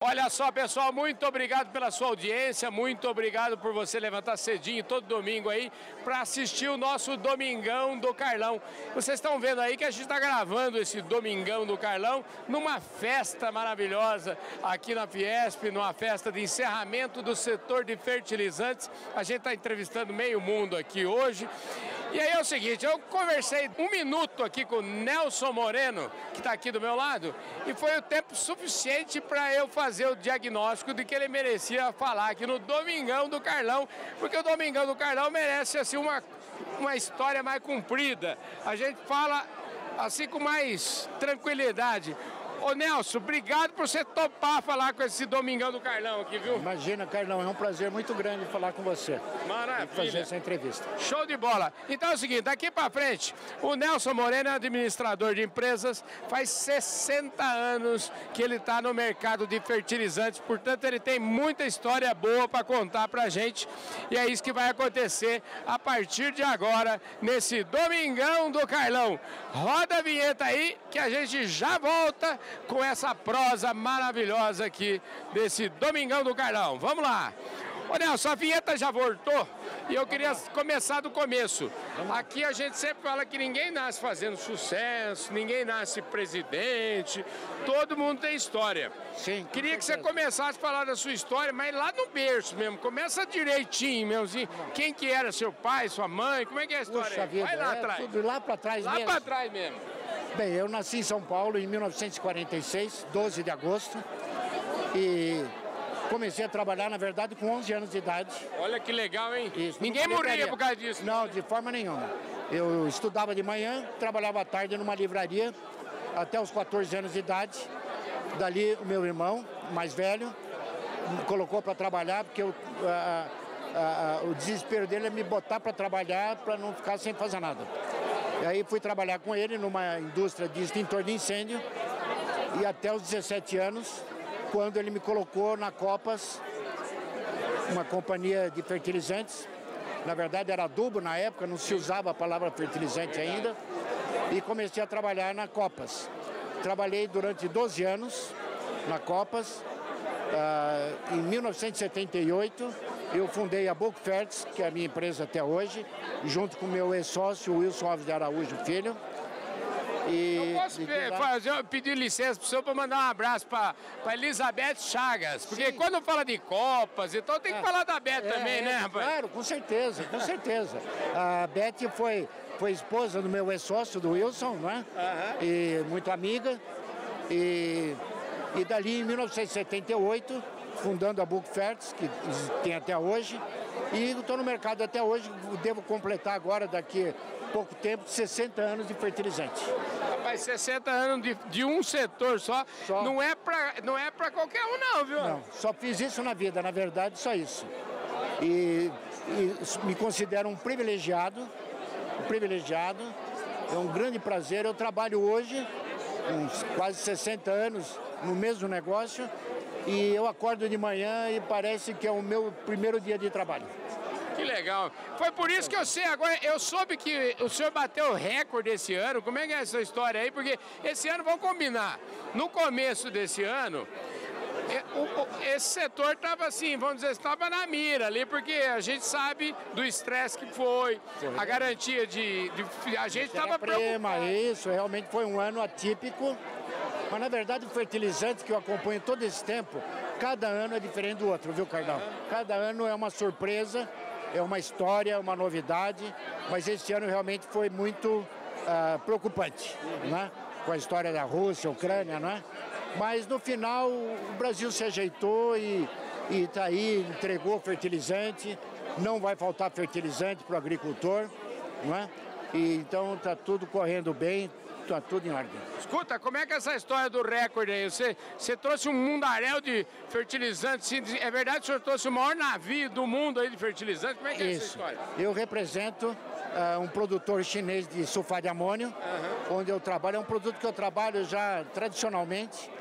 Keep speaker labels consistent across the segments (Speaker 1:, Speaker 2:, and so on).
Speaker 1: Olha só, pessoal, muito obrigado pela sua audiência, muito obrigado por você levantar cedinho todo domingo aí para assistir o nosso Domingão do Carlão. Vocês estão vendo aí que a gente está gravando esse Domingão do Carlão numa festa maravilhosa aqui na Fiesp, numa festa de encerramento do setor de fertilizantes. A gente está entrevistando meio mundo aqui hoje. E aí é o seguinte, eu conversei 1 minuto aqui com o Nelson Moreno, que está aqui do meu lado, e foi o tempo suficiente para eu fazer o diagnóstico de que ele merecia falar aqui no Domingão do Carlão, porque o Domingão do Carlão merece assim uma história mais comprida. A gente fala assim com mais tranquilidade. Ô Nelson, obrigado por você topar falar com esse Domingão do Carlão aqui, viu?
Speaker 2: Imagina, Carlão, é um prazer muito grande falar com você.
Speaker 1: Maravilha.
Speaker 2: E fazer essa entrevista.
Speaker 1: Show de bola. Então é o seguinte, daqui pra frente, o Nelson Moreno é administrador de empresas, faz 60 anos que ele está no mercado de fertilizantes, portanto ele tem muita história boa para contar pra gente, e é isso que vai acontecer a partir de agora, nesse Domingão do Carlão. Roda a vinheta aí, que a gente já volta com essa prosa maravilhosa aqui desse Domingão do Carlão. Vamos lá. Ô Nelson, a vinheta já voltou e eu queria começar do começo. Aqui a gente sempre fala que ninguém nasce fazendo sucesso, ninguém nasce presidente, todo mundo tem história.
Speaker 2: Sim.
Speaker 1: Queria que você começasse a falar da sua história, mas lá no berço mesmo, começa direitinho mesmo, assim. Quem que era seu pai, sua mãe, como é que é a história?
Speaker 2: Puxa vida,
Speaker 1: vai lá atrás.
Speaker 2: Tudo lá para trás mesmo.
Speaker 1: Lá para trás mesmo.
Speaker 2: Bem, eu nasci em São Paulo em 1946, 12 de agosto, e comecei a trabalhar, na verdade, com 11 anos de idade.
Speaker 1: Olha que legal, hein?
Speaker 2: Isso,
Speaker 1: ninguém morria por causa disso.
Speaker 2: Não, de forma nenhuma. Eu estudava de manhã, trabalhava à tarde numa livraria, até os 14 anos de idade. Dali, o meu irmão, mais velho, me colocou para trabalhar, porque o desespero dele é me botar para trabalhar, para não ficar sem fazer nada. E aí fui trabalhar com ele numa indústria de extintor de incêndio, e até os 17 anos, quando ele me colocou na Copas, uma companhia de fertilizantes. Na verdade era adubo na época, não se usava a palavra fertilizante ainda, e comecei a trabalhar na Copas. Trabalhei durante 12 anos na Copas. Em 1978 eu fundei a Buchfertz, que é a minha empresa até hoje, junto com meu ex-sócio Wilson Alves de Araújo Filho.
Speaker 1: Eu posso pedir licença para o senhor para mandar um abraço para Elizabeth Chagas, porque sim, quando fala de Copas, então tem que falar da Beth também, né, rapaz?
Speaker 2: Claro, com certeza, com certeza. A Beth foi esposa do meu ex-sócio, do Wilson, né? E muito amiga. E dali, em 1978, fundando a Buchfertz, que tem até hoje, e estou no mercado até hoje, devo completar agora, daqui a pouco tempo, 60 anos de fertilizante.
Speaker 1: Rapaz, 60 anos de um setor só. Não é pra qualquer um não, viu?
Speaker 2: Não, só fiz isso na vida, na verdade, só isso. E me considero um privilegiado, é um grande prazer. Eu trabalho hoje, uns quase 60 anos, no mesmo negócio, e eu acordo de manhã e parece que é o meu primeiro dia de trabalho.
Speaker 1: Que legal. Foi por isso que eu sei agora, eu soube que o senhor bateu o recorde esse ano. Como é que é essa história aí? Porque esse ano, vamos combinar, no começo desse ano, esse setor estava assim, vamos dizer, estava na mira ali, porque a gente sabe do estresse que foi, a garantia a gente estava preocupado.
Speaker 2: Isso, realmente foi um ano atípico, mas na verdade o fertilizante que eu acompanho todo esse tempo, cada ano é diferente do outro, viu, Carlão? Cada ano é uma surpresa, é uma história, uma novidade, mas esse ano realmente foi muito preocupante, né? Com a história da Rússia, Ucrânia, né? Mas no final o Brasil se ajeitou e está aí, entregou fertilizante, não vai faltar fertilizante para o agricultor, não é? E então está tudo correndo bem, está tudo em ordem.
Speaker 1: Escuta, como é que é essa história do recorde aí? Você trouxe um mundaréu de fertilizantes, é verdade que o senhor trouxe o maior navio do mundo aí de fertilizantes? Como é que é essa história?
Speaker 2: Eu represento um produtor chinês de sulfato de amônio, onde eu trabalho, é um produto que eu trabalho já tradicionalmente,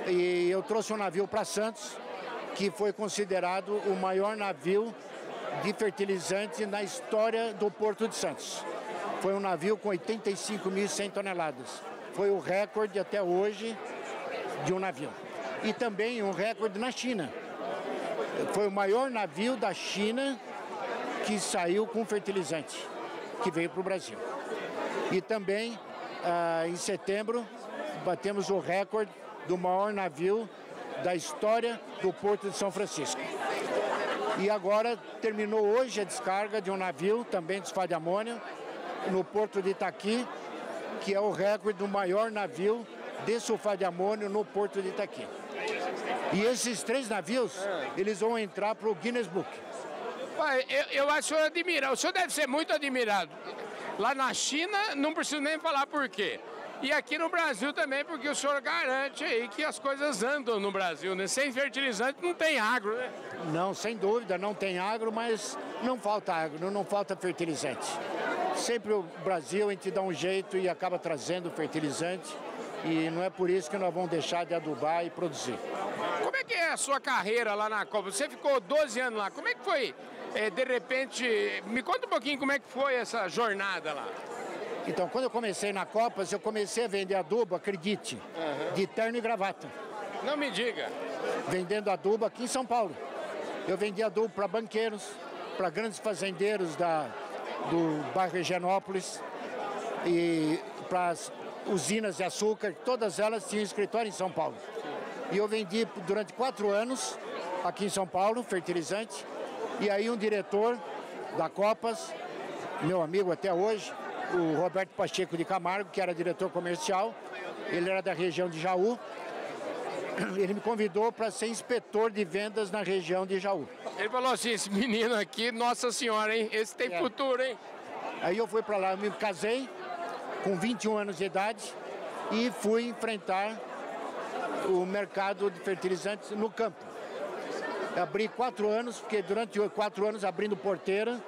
Speaker 2: e eu trouxe um navio para Santos, que foi considerado o maior navio de fertilizante na história do Porto de Santos. Foi um navio com 85.100 toneladas. Foi o recorde até hoje de um navio. e também um recorde na China. Foi o maior navio da China que saiu com fertilizante, que veio para o Brasil. E também, em setembro, batemos o recorde do maior navio da história do Porto de São Francisco. E agora terminou hoje a descarga de um navio, também de sulfato de amônio, no Porto de Itaqui, que é o recorde do maior navio de sulfato de amônio no Porto de Itaqui. E esses 3 navios, eles vão entrar para o Guinness Book.
Speaker 1: Eu acho que o senhor admira. O senhor deve ser muito admirado. Lá na China, não preciso nem falar por quê. E aqui no Brasil também, porque o senhor garante aí que as coisas andam no Brasil, né? Sem fertilizante não tem agro, né?
Speaker 2: Não, sem dúvida, não tem agro, mas não falta agro, não falta fertilizante. Sempre o Brasil, a gente dá um jeito e acaba trazendo fertilizante. E não é por isso que nós vamos deixar de adubar e produzir.
Speaker 1: Como é que é a sua carreira lá na Copa? Você ficou 12 anos lá. Como é que foi, de repente... Me conta um pouquinho como é que foi essa jornada lá.
Speaker 2: Então, quando eu comecei na Copas, eu comecei a vender adubo, acredite, de terno e gravata.
Speaker 1: Não me diga.
Speaker 2: Vendendo adubo aqui em São Paulo. Eu vendia adubo para banqueiros, para grandes fazendeiros do bairro Higienópolis e para as usinas de açúcar, todas elas tinham escritório em São Paulo. E eu vendi durante 4 anos aqui em São Paulo, fertilizante, e aí um diretor da Copas, meu amigo até hoje, o Roberto Pacheco de Camargo, que era diretor comercial, ele era da região de Jaú, ele me convidou para ser inspetor de vendas na região de Jaú.
Speaker 1: Ele falou assim, esse menino aqui, nossa senhora, hein? Esse tem futuro, hein?
Speaker 2: Aí eu fui para lá, eu me casei com 21 anos de idade e fui enfrentar o mercado de fertilizantes no campo. Abri 4 anos, fiquei durante 4 anos abrindo porteira,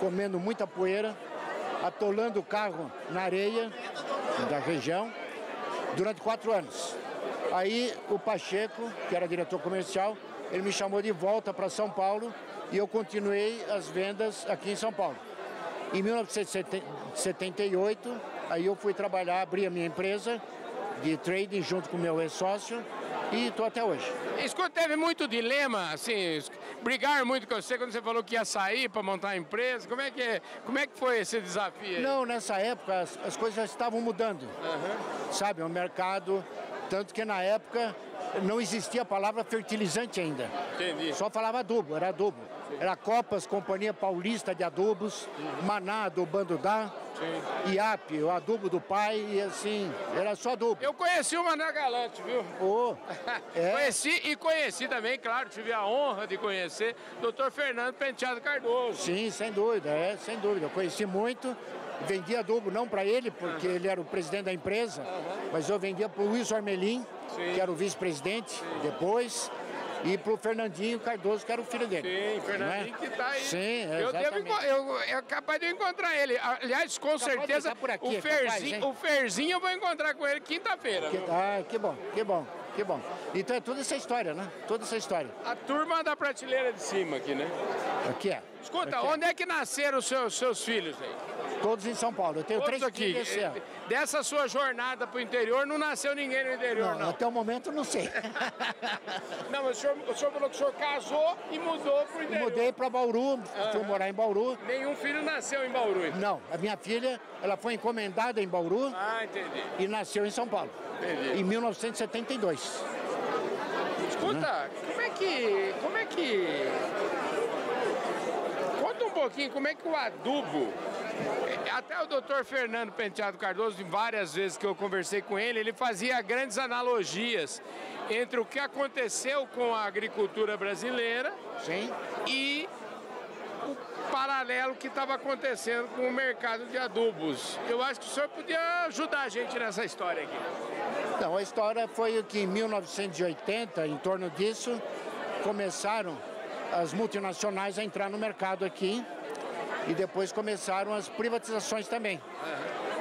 Speaker 2: comendo muita poeira, atolando o carro na areia da região, durante 4 anos. Aí o Pacheco, que era diretor comercial, ele me chamou de volta para São Paulo e eu continuei as vendas aqui em São Paulo. Em 1978, aí eu fui trabalhar, abri a minha empresa de trading junto com o meu ex-sócio e estou até hoje.
Speaker 1: Escuta, teve muito dilema, assim, brigaram muito com você quando você falou que ia sair para montar a empresa. Como é que foi esse desafio aí?
Speaker 2: Não, nessa época as coisas já estavam mudando, sabe, o mercado, tanto que na época não existia a palavra fertilizante ainda.
Speaker 1: Entendi.
Speaker 2: Só falava adubo, era adubo. Era Copas, Companhia Paulista de Adubos, Maná, adubando dá, IAP, o adubo do pai, e assim, era só adubo.
Speaker 1: Eu conheci o Maná Galante, viu? Conheci também, claro, tive a honra de conhecer o Dr. Fernando Penteado Cardoso.
Speaker 2: Sim, sem dúvida, sem dúvida. Eu conheci muito, vendia adubo não para ele, porque ele era o presidente da empresa, mas eu vendia para o Wilson Armelin, que era o vice-presidente, depois... E para o Fernandinho Cardoso, que era o filho dele.
Speaker 1: Sim, Fernandinho que está aí.
Speaker 2: Sim,
Speaker 1: eu capaz de encontrar ele. Aliás, com certeza,
Speaker 2: por aqui,
Speaker 1: o Ferzinho eu vou encontrar com ele quinta-feira.
Speaker 2: Que bom, que bom, que bom. Então é toda essa história, né? Toda essa história.
Speaker 1: A turma da prateleira de cima aqui, né?
Speaker 2: Aqui é.
Speaker 1: Escuta, onde é que nasceram os seus filhos aí?
Speaker 2: Todos em São Paulo. Eu tenho
Speaker 1: todos
Speaker 2: 3
Speaker 1: aqui.
Speaker 2: filhos.
Speaker 1: Dessa sua jornada para o interior, não nasceu ninguém no interior, não?
Speaker 2: Até o momento, não sei.
Speaker 1: Não, mas o senhor falou que o senhor casou e mudou para o interior.
Speaker 2: Mudei para Bauru, fui morar em Bauru.
Speaker 1: Nenhum filho nasceu em Bauru, então?
Speaker 2: Não, a minha filha, ela foi encomendada em Bauru.
Speaker 1: Entendi.
Speaker 2: E nasceu em São Paulo.
Speaker 1: Entendi.
Speaker 2: Em 1972.
Speaker 1: Escuta, como é que... Conta um pouquinho como é que o adubo... Até o doutor Fernando Penteado Cardoso, várias vezes que eu conversei com ele, ele fazia grandes analogias entre o que aconteceu com a agricultura brasileira e o paralelo que estava acontecendo com o mercado de adubos. Eu acho que o senhor podia ajudar a gente nessa história aqui.
Speaker 2: Então, a história foi que em 1980, em torno disso, começaram as multinacionais a entrar no mercado aqui. E depois começaram as privatizações também.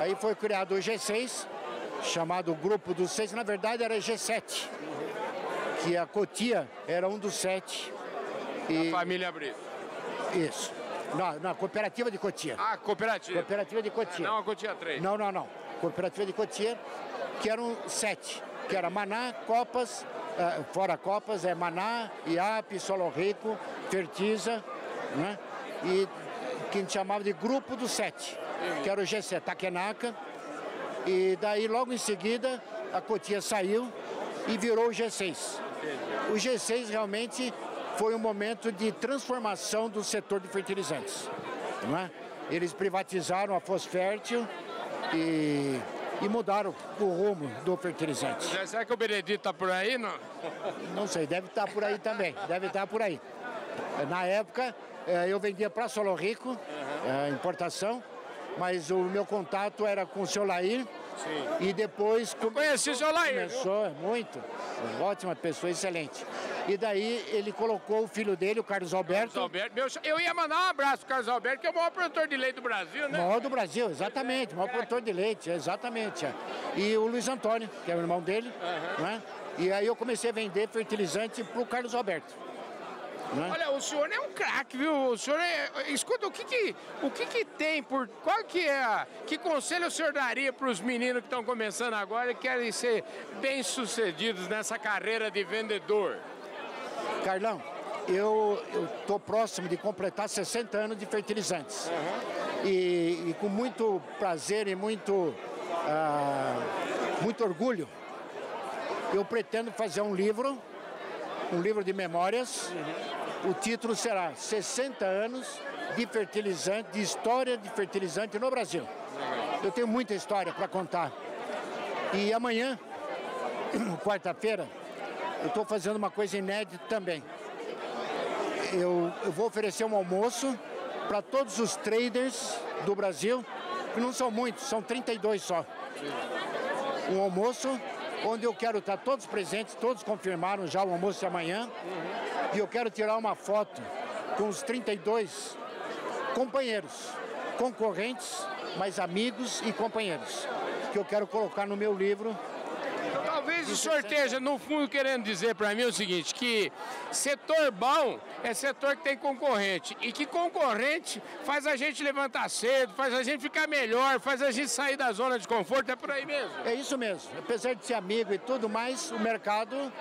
Speaker 2: Aí foi criado o G6, chamado Grupo dos 6, na verdade era G7, que a era um dos 7.
Speaker 1: E... A família Brito.
Speaker 2: Isso. Na cooperativa de Cotia.
Speaker 1: Cooperativa.
Speaker 2: Cooperativa de Cotia.
Speaker 1: Não a Cotia 3.
Speaker 2: Não. Cooperativa de Cotia, que eram 7, que era Maná, Copas, fora Copas, é Maná, IAP, Solo Rico, Fertiza, né? E que a gente chamava de Grupo dos 7, que era o G7, Takenaka. E daí, logo em seguida, a Cotia saiu e virou o G6. O G6 realmente foi um momento de transformação do setor de fertilizantes, não é? Eles privatizaram a Fosfértil e mudaram o rumo do fertilizante.
Speaker 1: Será que o Benedito está por aí, não?
Speaker 2: Não sei, deve estar por aí também, deve estar por aí. Na época, eu vendia para Solo Rico, importação, mas o meu contato era com o seu Lair.
Speaker 1: Sim.
Speaker 2: E depois...
Speaker 1: Conheci o seu Lair.
Speaker 2: Começou, muito, ótima pessoa, excelente. E daí ele colocou o filho dele, o Carlos Alberto.
Speaker 1: Eu ia mandar um abraço pro Carlos Alberto, que é o maior produtor de leite do Brasil, né?
Speaker 2: Maior do Brasil, exatamente, maior produtor de leite, exatamente. E o Luiz Antônio, que é o irmão dele, né? E aí eu comecei a vender fertilizante pro Carlos Alberto. Né?
Speaker 1: Olha, o senhor é um craque, viu? O senhor escuta, o que tem por... Que conselho o senhor daria para os meninos que estão começando agora e querem ser bem-sucedidos nessa carreira de vendedor?
Speaker 2: Carlão, eu estou próximo de completar 60 anos de fertilizantes. E com muito prazer e muito orgulho, eu pretendo fazer um livro de memórias. O título será 60 anos de fertilizante, de história de fertilizante no Brasil. Eu tenho muita história para contar. E amanhã, quarta-feira, eu estou fazendo uma coisa inédita também. Eu vou oferecer um almoço para todos os traders do Brasil, que não são muitos, são 32 só. Um almoço onde eu quero estar todos presentes, todos confirmaram já o almoço de amanhã. E eu quero tirar uma foto com os 32 companheiros, concorrentes, mas amigos e companheiros, que eu quero colocar no meu livro.
Speaker 1: Talvez o senhor esteja, no fundo, querendo dizer para mim o seguinte, que setor bom é setor que tem concorrente, e que concorrente faz a gente levantar cedo, faz a gente ficar melhor, faz a gente sair da zona de conforto, é por aí mesmo?
Speaker 2: É isso mesmo. Apesar de ser amigo e tudo mais, o mercado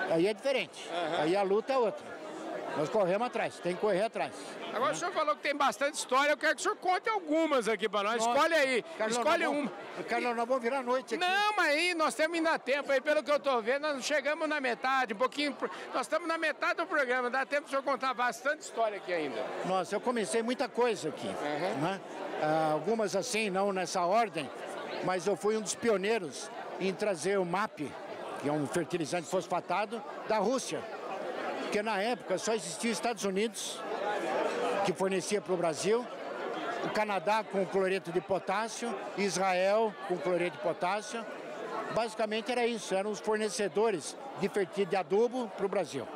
Speaker 2: aí é diferente. Aí a luta é outra. Nós corremos atrás, tem que correr atrás.
Speaker 1: Agora o senhor falou que tem bastante história, eu quero que o senhor conte algumas aqui para nós. Nossa. Escolhe aí,
Speaker 2: Carlão,
Speaker 1: escolhe uma.
Speaker 2: Carlão, nós vamos virar a noite aqui.
Speaker 1: Não, mas aí nós temos ainda tempo aí, pelo que eu estou vendo, nós chegamos na metade, um pouquinho, nós estamos na metade do programa, dá tempo do senhor contar bastante história aqui ainda.
Speaker 2: Nossa, eu comecei muita coisa aqui, né? Algumas assim, não nessa ordem, mas eu fui um dos pioneiros em trazer o MAP, que é um fertilizante fosfatado, da Rússia. Porque na época só existia os Estados Unidos, que fornecia para o Brasil, o Canadá com cloreto de potássio, Israel com cloreto de potássio. Basicamente era isso, eram os fornecedores de adubo para o Brasil.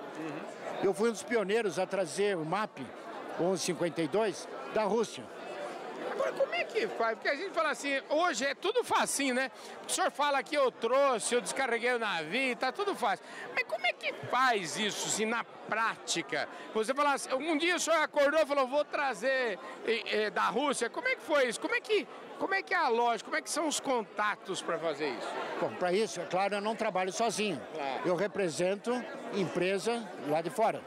Speaker 2: Eu fui um dos pioneiros a trazer o MAP 1152 da Rússia.
Speaker 1: Agora, como é que faz? Porque a gente fala assim, hoje é tudo facinho, né? O senhor fala que eu trouxe, eu descarreguei o navio, tá tudo fácil. Mas como é que faz isso, assim, na prática? Você fala assim, um dia o senhor acordou e falou, vou trazer da Rússia. Como é que foi isso? Como é que é a lógica? Como é que são os contatos para fazer isso?
Speaker 2: Bom, para isso, é claro, eu não trabalho sozinho.
Speaker 1: Claro.
Speaker 2: Eu represento empresa lá de fora,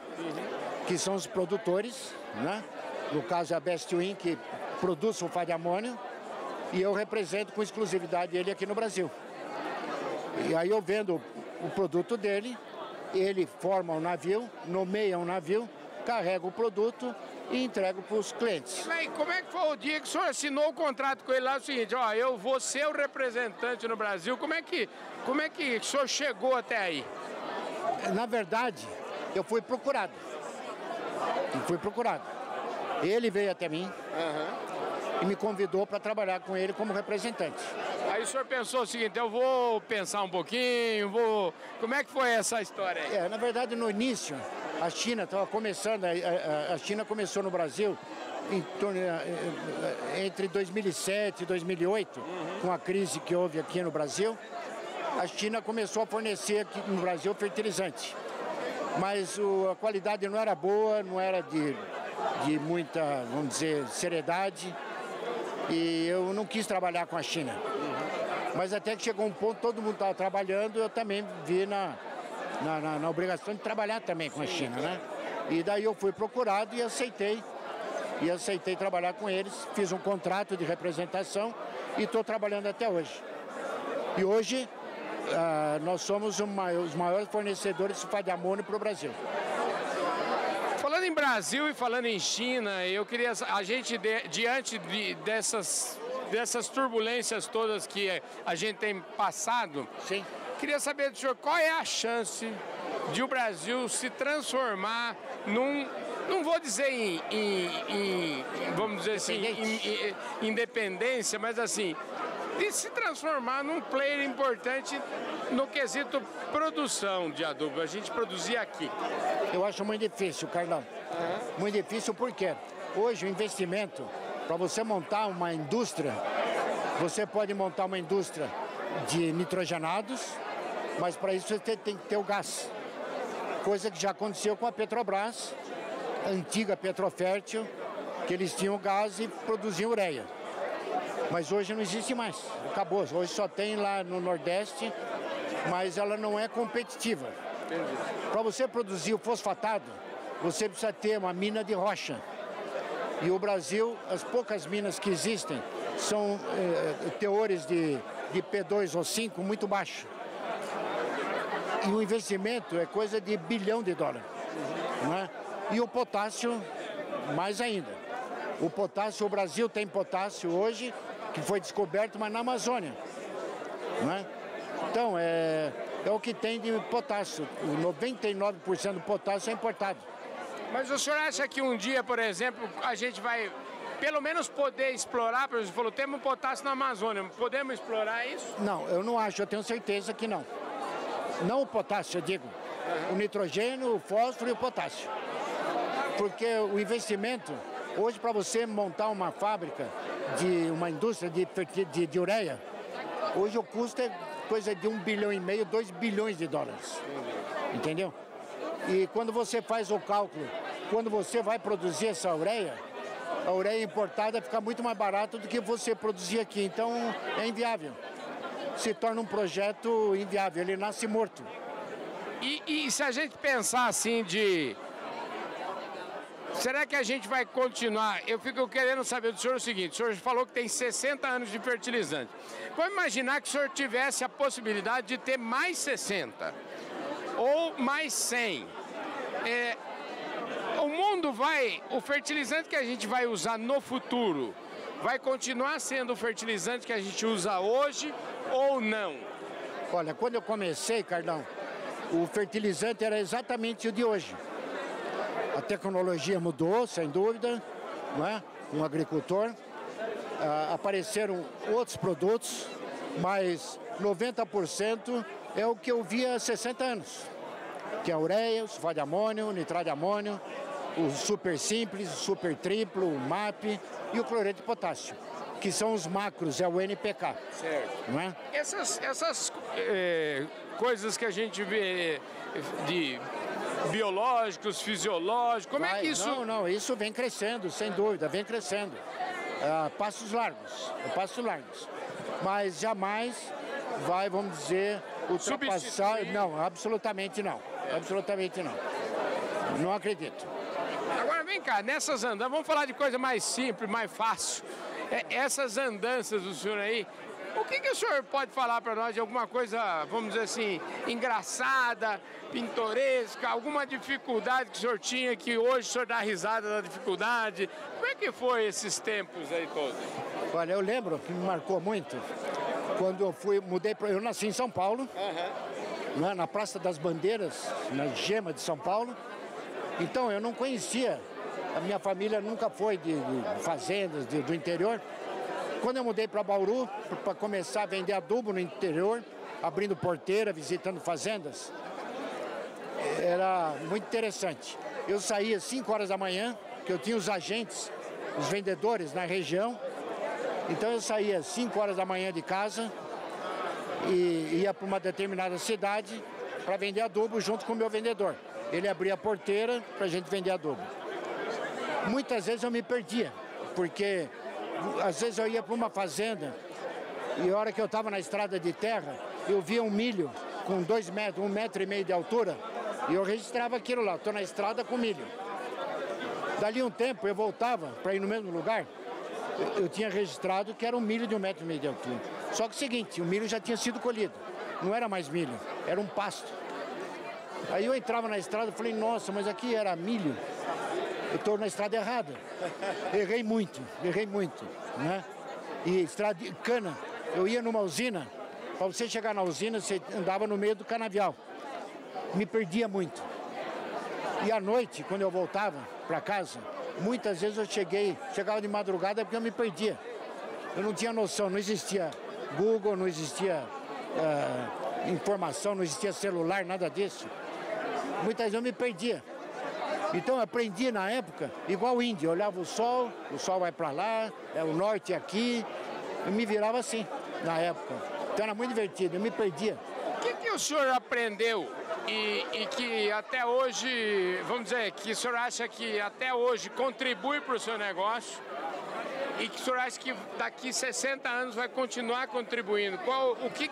Speaker 2: que são os produtores, né? No caso, é a Best Win, que produz sulfato de amônio, e eu represento com exclusividade ele aqui no Brasil. E aí eu vendo o produto dele, ele forma um navio, nomeia um navio, carrega o produto e entrega para os clientes.
Speaker 1: Mas como é que foi o dia que o senhor assinou o contrato com ele lá? É o seguinte, ó, eu vou ser o representante no Brasil. Como é que o senhor chegou até aí?
Speaker 2: Na verdade, eu fui procurado. Ele veio até mim e me convidou para trabalhar com ele como representante.
Speaker 1: Aí o senhor pensou o seguinte, eu vou pensar um pouquinho, Como é que foi essa história aí?
Speaker 2: Na verdade, no início, a China estava começando, a China começou no Brasil entre 2007 e 2008, com a crise que houve aqui no Brasil. A China começou a fornecer aqui no Brasil fertilizante. Mas a qualidade não era boa, não era de muita, vamos dizer, seriedade, e eu não quis trabalhar com a China. Mas até que chegou um ponto, todo mundo estava trabalhando, eu também vi na obrigação de trabalhar também com a China, né? E daí eu fui procurado e aceitei trabalhar com eles, fiz um contrato de representação e estou trabalhando até hoje. E hoje nós somos os maiores fornecedores de sulfato de amônio para o Brasil.
Speaker 1: Falando em Brasil e falando em China, eu queria, a gente, diante dessas turbulências todas que a gente tem passado,
Speaker 2: sim,
Speaker 1: queria saber do senhor qual é a chance de o Brasil se transformar num, não vou dizer vamos dizer assim, independência, mas assim, de se transformar num player importante no quesito produção de adubo, a gente produzir aqui.
Speaker 2: Eu acho muito difícil, Carlão. Muito difícil porque hoje o investimento, para você montar uma indústria, você pode montar uma indústria de nitrogenados, mas para isso você tem que ter o gás. Coisa que já aconteceu com a Petrobras, a antiga Petrofértil, que eles tinham gás e produziam ureia. Mas hoje não existe mais, acabou. Hoje só tem lá no Nordeste, mas ela não é competitiva. Para você produzir o fosfatado, você precisa ter uma mina de rocha. E o Brasil, as poucas minas que existem, são teores de P2 ou 5 muito baixos. E o investimento é coisa de $1 bilhão, não é? E o potássio, mais ainda. O potássio, o Brasil tem potássio hoje, que foi descoberto, mas na Amazônia, não é? Então, é o que tem de potássio. 99% do potássio é importado.
Speaker 1: Mas o senhor acha que um dia, por exemplo, a gente vai pelo menos poder explorar, por exemplo, falou, temos potássio na Amazônia, podemos explorar isso?
Speaker 2: Não, eu não acho, eu tenho certeza que não. Não o potássio, eu digo. O nitrogênio, o fósforo e o potássio. Porque o investimento, hoje para você montar uma fábrica, uma indústria de ureia, hoje o custo é coisa de $1,5 bilhão, $2 bilhões. Entendeu? E quando você faz o cálculo, quando você vai produzir essa ureia, a ureia importada fica muito mais barato do que você produzir aqui. Então é inviável. Se torna um projeto inviável, ele nasce morto.
Speaker 1: E se a gente pensar assim será que a gente vai continuar? Eu fico querendo saber do senhor o seguinte, o senhor falou que tem 60 anos de fertilizante. Vamos imaginar que o senhor tivesse a possibilidade de ter mais 60 ou mais 100. O fertilizante que a gente vai usar no futuro vai continuar sendo o fertilizante que a gente usa hoje ou não?
Speaker 2: Olha, quando eu comecei, Carlão, o fertilizante era exatamente o de hoje. A tecnologia mudou, sem dúvida, não é? Um agricultor. Apareceram outros produtos, mas 90% é o que eu via há 60 anos. Que é a ureia, o sulfato de amônio, o nitrato de amônio, o super simples, o super triplo, o MAP e o cloreto de potássio, que são os macros, é o NPK.
Speaker 1: Certo.
Speaker 2: Não é?
Speaker 1: Essas coisas que a gente vê de biológicos, fisiológicos, como é que isso...
Speaker 2: Não, isso vem crescendo, sem dúvida, vem crescendo. Passos largos. Mas jamais vai, vamos dizer, ultrapassar... Não, absolutamente não. Absolutamente não. Não acredito.
Speaker 1: Agora vem cá, nessas andanças, vamos falar de coisa mais simples, mais fácil. Essas andanças do senhor aí, o que o senhor pode falar para nós de alguma coisa, vamos dizer assim, engraçada, pintoresca, alguma dificuldade que o senhor tinha, que hoje o senhor dá risada da dificuldade? Como é que foi esses tempos aí todos?
Speaker 2: Olha, eu lembro que me marcou muito quando eu nasci em São Paulo, na Praça das Bandeiras, na Gema de São Paulo. Então eu não conhecia, a minha família nunca foi de fazendas do interior. Quando eu mudei para Bauru, para começar a vender adubo no interior, abrindo porteira, visitando fazendas, era muito interessante. Eu saía às 5 horas da manhã, que eu tinha os agentes, os vendedores na região. Então eu saía às 5 horas da manhã de casa e ia para uma determinada cidade para vender adubo junto com o meu vendedor. Ele abria a porteira para a gente vender adubo. Muitas vezes eu me perdia, porque às vezes eu ia para uma fazenda e a hora que eu estava na estrada de terra, eu via um milho com 2 metros, 1,5 metro de altura, e eu registrava aquilo lá, estou na estrada com milho. Dali um tempo eu voltava para ir no mesmo lugar, eu tinha registrado que era um milho de 1,5 metro de altura. Só que o seguinte, o milho já tinha sido colhido, não era mais milho, era um pasto. Aí eu entrava na estrada e falei, nossa, mas aqui era milho, eu estou na estrada errada. Errei muito, né? E estrada de cana, eu ia numa usina, para você chegar na usina, você andava no meio do canavial. Me perdia muito. E à noite, quando eu voltava para casa, muitas vezes eu chegava de madrugada porque eu me perdia. Eu não tinha noção, não existia Google, não existia informação, não existia celular, nada disso. Muitas vezes eu me perdia. Então eu aprendi na época, igual o índio, eu olhava o sol vai para lá, o norte aqui, eu me virava assim na época. Então era muito divertido, eu me perdia.
Speaker 1: O que o senhor aprendeu e que até hoje, vamos dizer, que o senhor acha que até hoje contribui para o seu negócio e que o senhor acha que daqui 60 anos vai continuar contribuindo? O que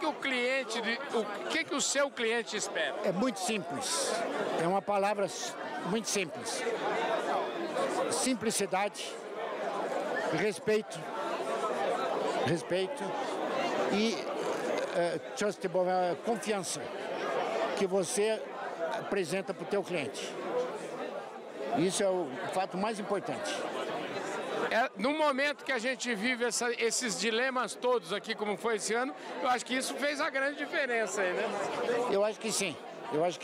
Speaker 1: o seu cliente espera?
Speaker 2: É muito simples, é uma palavra muito simples. Simplicidade, respeito e confiança que você apresenta para o teu cliente. Isso é o fato mais importante.
Speaker 1: No momento que a gente vive esses dilemas todos aqui, como foi esse ano, eu acho que isso fez a grande diferença aí, né?
Speaker 2: Eu acho que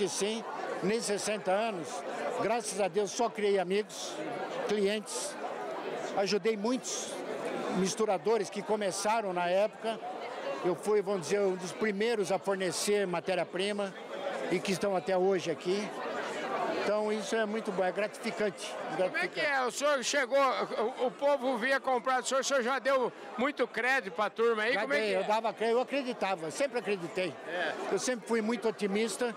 Speaker 2: sim. Nesses 60 anos, graças a Deus, só criei amigos, clientes, ajudei muitos misturadores que começaram na época. Eu fui, vamos dizer, um dos primeiros a fornecer matéria-prima e que estão até hoje aqui. Então isso é muito bom, é gratificante.
Speaker 1: Como é que é? O senhor chegou, o povo vinha comprar do senhor, o senhor já deu muito crédito para a turma aí? Como é que
Speaker 2: eu dava crédito, eu acreditava, sempre acreditei. Eu sempre fui muito otimista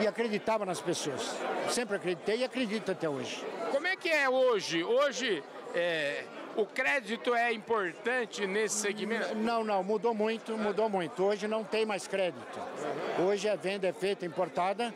Speaker 2: e acreditava nas pessoas. Sempre acreditei e acredito até hoje.
Speaker 1: Como é que é hoje? Hoje o crédito é importante nesse segmento?
Speaker 2: Não, mudou muito. Hoje não tem mais crédito. Hoje a venda é feita importada,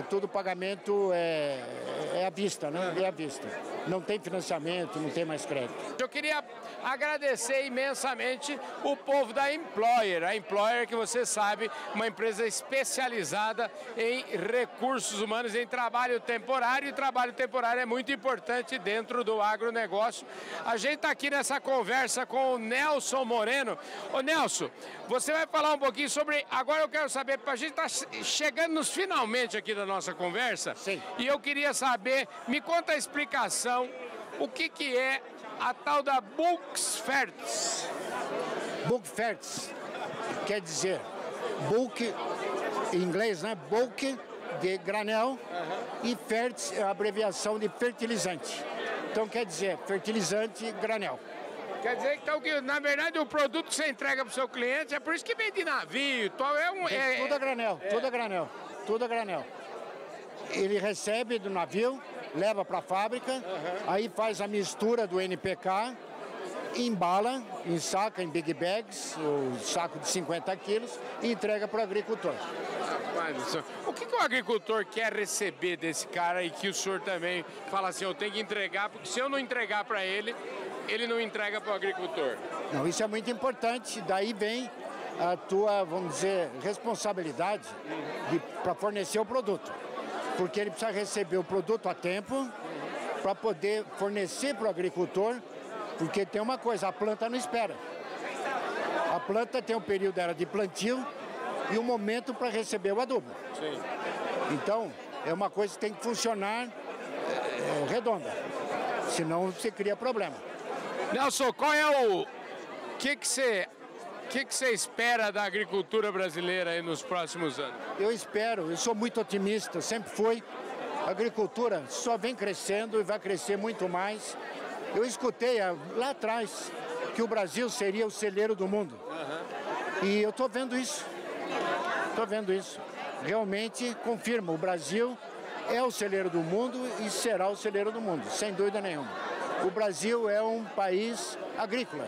Speaker 2: tudo pagamento é à vista, né? É à vista. Não tem financiamento, não tem mais crédito.
Speaker 1: Eu queria agradecer imensamente o povo da Employer. A Employer, que você sabe, uma empresa especializada em recursos humanos, em trabalho temporário, e trabalho temporário é muito importante dentro do agronegócio. A gente está aqui nessa conversa com o Nelson Moreno. Ô Nelson, você vai falar um pouquinho sobre... Agora eu quero saber, a gente está chegando nos finalmente aqui da nossa conversa.
Speaker 2: Sim.
Speaker 1: E eu queria saber, me conta a explicação, o que é a tal da Buchfertz?
Speaker 2: Buchfertz quer dizer bulk, em inglês, né? Bulk de granel, e Fertz é a abreviação de fertilizante. Então quer dizer fertilizante granel.
Speaker 1: Quer dizer então, que, na verdade, o produto que você entrega para o seu cliente, é por isso que vem de navio,
Speaker 2: tudo a granel, tudo a granel. Ele recebe do navio, leva para a fábrica, aí faz a mistura do NPK, embala, ensaca em big bags, o saco de 50 quilos, e entrega para o agricultor.
Speaker 1: O que o agricultor quer receber desse cara e que o senhor também fala assim, eu tenho que entregar, porque se eu não entregar para ele, ele não entrega para o agricultor?
Speaker 2: Não, isso é muito importante, daí vem a tua, vamos dizer, responsabilidade para fornecer o produto. Porque ele precisa receber o produto a tempo para poder fornecer para o agricultor, porque tem uma coisa, a planta não espera. A planta tem um período dela de plantio e um momento para receber o adubo.
Speaker 1: Sim.
Speaker 2: Então, é uma coisa que tem que funcionar redonda, senão você cria problema.
Speaker 1: Nelson, qual é o que você espera da agricultura brasileira aí nos próximos anos?
Speaker 2: Eu sou muito otimista, sempre fui. A agricultura só vem crescendo e vai crescer muito mais. Eu escutei lá atrás que o Brasil seria o celeiro do mundo. E eu estou vendo isso. Realmente confirma, o Brasil é o celeiro do mundo e será o celeiro do mundo, sem dúvida nenhuma. O Brasil é um país agrícola.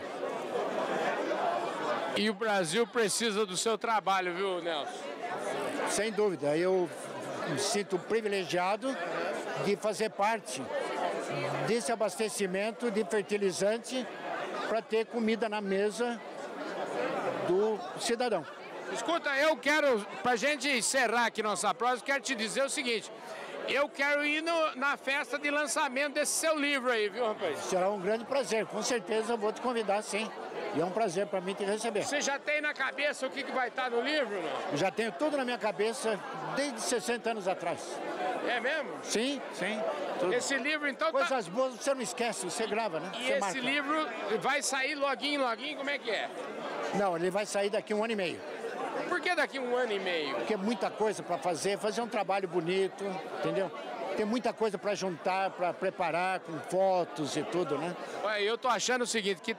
Speaker 1: E o Brasil precisa do seu trabalho, viu, Nelson?
Speaker 2: Sem dúvida, eu me sinto privilegiado de fazer parte desse abastecimento de fertilizante para ter comida na mesa do cidadão.
Speaker 1: Escuta, eu quero, pra gente encerrar aqui nossa prosa, quero te dizer o seguinte, eu quero ir na festa de lançamento desse seu livro aí, viu, rapaz?
Speaker 2: Será um grande prazer, com certeza eu vou te convidar, sim. E é um prazer para mim te receber.
Speaker 1: Você já tem na cabeça o que vai estar no livro, não?
Speaker 2: Já tenho tudo na minha cabeça desde 60 anos atrás.
Speaker 1: É mesmo?
Speaker 2: Sim, sim. Tudo.
Speaker 1: Esse livro, então...
Speaker 2: Coisas boas você não esquece, você grava, né?
Speaker 1: E
Speaker 2: você
Speaker 1: esse
Speaker 2: marca.
Speaker 1: livro vai sair loguinho, como é que é?
Speaker 2: Não, ele vai sair daqui 1 ano e meio.
Speaker 1: Por que daqui 1 ano e meio?
Speaker 2: Porque é muita coisa para fazer um trabalho bonito, entendeu? Tem muita coisa para juntar, para preparar, com fotos e tudo, né?
Speaker 1: Olha, eu tô achando o seguinte, que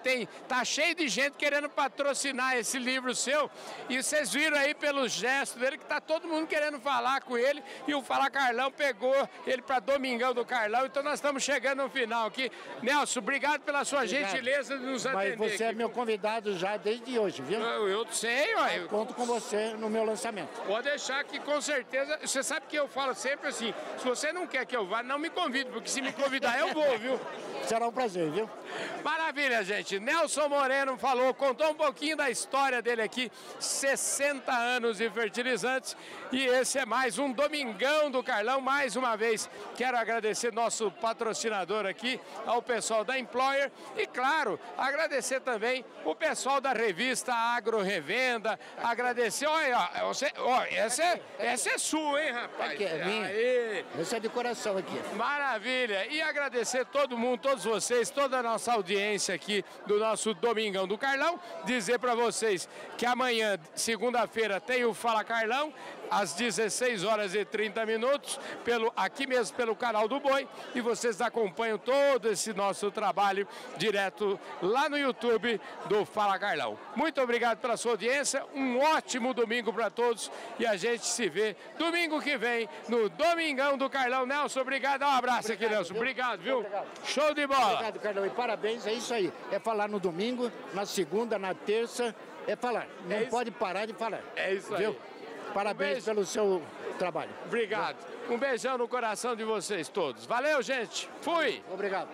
Speaker 1: tá cheio de gente querendo patrocinar esse livro seu, e vocês viram aí pelo gesto dele que tá todo mundo querendo falar com ele, e o Fala Carlão pegou ele para Domingão do Carlão, então nós estamos chegando no final aqui. Nelson, obrigado pela sua gentileza de nos atender.
Speaker 2: Mas você
Speaker 1: aqui.
Speaker 2: É meu convidado já desde hoje, viu?
Speaker 1: Eu sei, ó.
Speaker 2: Eu conto com você no meu lançamento.
Speaker 1: Pode deixar que com certeza, você sabe que eu falo sempre assim, se você não quer que eu vá, não me convide, porque se me convidar eu vou, viu?
Speaker 2: Será um prazer, viu?
Speaker 1: Maravilha, gente. Nelson Moreno falou, contou um pouquinho da história dele aqui, 60 anos de fertilizantes, e esse é mais um Domingão do Carlão. Mais uma vez, quero agradecer nosso patrocinador aqui, ao pessoal da Employer, e claro, agradecer também o pessoal da revista Agro Revenda, agradecer, olha, essa é sua, hein, rapaz?
Speaker 2: Aqui é minha.
Speaker 1: Aê.
Speaker 2: Essa é de coração aqui.
Speaker 1: Maravilha! E agradecer todo mundo, todos vocês, toda a nossa audiência aqui do nosso Domingão do Carlão. Dizer para vocês que amanhã, segunda-feira, tem o Fala Carlão, às 16 horas e 30 minutos, aqui mesmo pelo canal do Boi. E vocês acompanham todo esse nosso trabalho direto lá no YouTube do Fala Carlão. Muito obrigado pela sua audiência, um ótimo domingo para todos e a gente se vê domingo que vem no Domingão do Carlão. Nelson, obrigado. Um abraço aqui, Nelson.
Speaker 2: Viu?
Speaker 1: Obrigado, viu?
Speaker 2: Obrigado.
Speaker 1: Show de bola.
Speaker 2: Obrigado, Carlão. E parabéns, é isso aí. É falar no domingo, na segunda, na terça, é falar. Não pode parar de falar.
Speaker 1: É isso
Speaker 2: viu?
Speaker 1: aí.
Speaker 2: Parabéns pelo seu trabalho.
Speaker 1: Obrigado. Um beijão no coração de vocês todos. Valeu, gente. Fui.
Speaker 2: Obrigado.